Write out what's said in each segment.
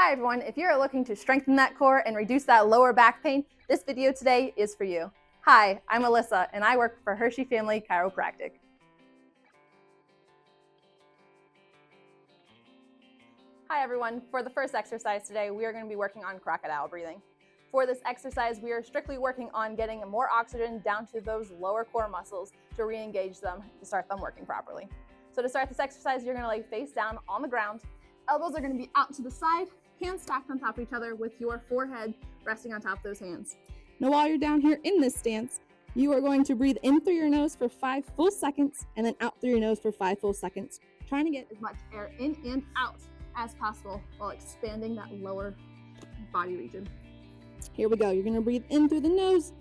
Hi everyone, if you're looking to strengthen that core and reduce that lower back pain, this video today is for you. Hi, I'm Alyssa and I work for Hershey Family Chiropractic. Hi everyone, for the first exercise today, we are going to be working on crocodile breathing. For this exercise, we are strictly working on getting more oxygen down to those lower core muscles to re-engage them, to start them working properly. So to start this exercise, you're going to lay face down on the ground. Elbows are going to be out to the side, hands stacked on top of each other with your forehead resting on top of those hands. Now while you're down here in this stance, you are going to breathe in through your nose for 5 full seconds and then out through your nose for 5 full seconds, trying to get as much air in and out as possible while expanding that lower body region. Here we go. You're going to breathe in through the nose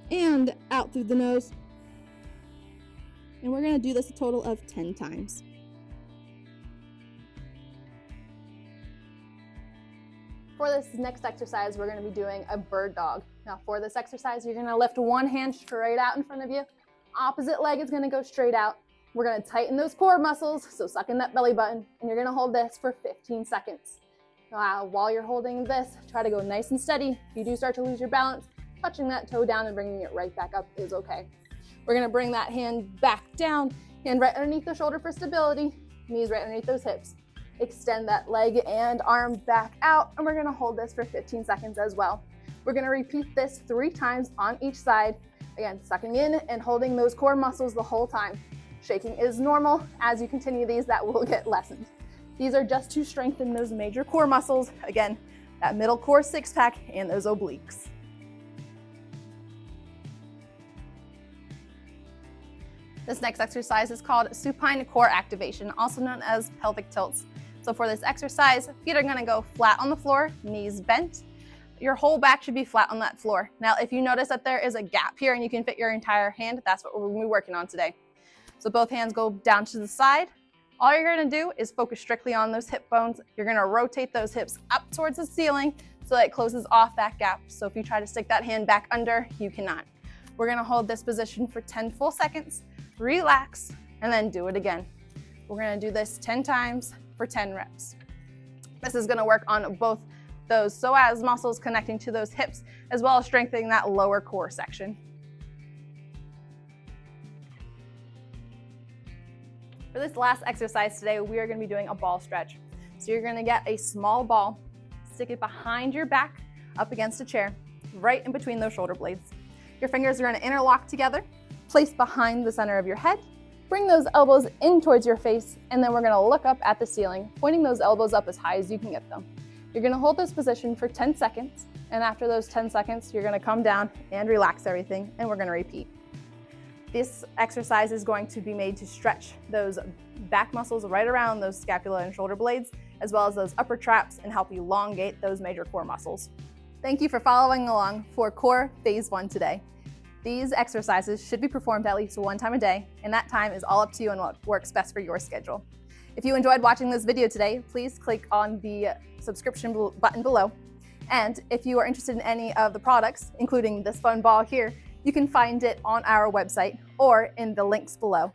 and out through the nose. And we're going to do this a total of 10 times. For this next exercise, we're going to be doing a bird dog. Now for this exercise, you're going to lift one hand straight out in front of you. Opposite leg is going to go straight out. We're going to tighten those core muscles, so suck in that belly button, and you're going to hold this for 15 seconds. Now, while you're holding this, try to go nice and steady. If you do start to lose your balance, touching that toe down and bringing it right back up is okay. We're going to bring that hand back down, hand right underneath the shoulder for stability, knees right underneath those hips. Extend that leg and arm back out, and we're going to hold this for 15 seconds as well. We're going to repeat this 3 times on each side. Again, sucking in and holding those core muscles the whole time. Shaking is normal. As you continue these, that will get lessened. These are just to strengthen those major core muscles. Again, that middle core 6-pack and those obliques. This next exercise is called supine core activation, also known as pelvic tilts. So for this exercise, feet are going to go flat on the floor, knees bent. Your whole back should be flat on that floor. Now, if you notice that there is a gap here and you can fit your entire hand, that's what we're going to be working on today. So both hands go down to the side. All you're going to do is focus strictly on those hip bones. You're going to rotate those hips up towards the ceiling so that it closes off that gap. So if you try to stick that hand back under, you cannot. We're going to hold this position for 10 full seconds, relax, and then do it again. We're going to do this 10 times for 10 reps. This is going to work on both those psoas muscles connecting to those hips, as well as strengthening that lower core section. For this last exercise today, we are going to be doing a ball stretch. So you're going to get a small ball, stick it behind your back, up against a chair, right in between those shoulder blades. Your fingers are going to interlock together, place behind the center of your head. Bring those elbows in towards your face, and then we're going to look up at the ceiling, pointing those elbows up as high as you can get them. You're going to hold this position for 10 seconds, and after those 10 seconds, you're going to come down and relax everything, and we're going to repeat. This exercise is going to be made to stretch those back muscles right around those scapula and shoulder blades, as well as those upper traps, and help elongate those major core muscles. Thank you for following along for Core Phase 1 today. These exercises should be performed at least 1 time a day, and that time is all up to you and what works best for your schedule. If you enjoyed watching this video today, please click on the subscription button below. And if you are interested in any of the products, including this fun ball here, you can find it on our website or in the links below.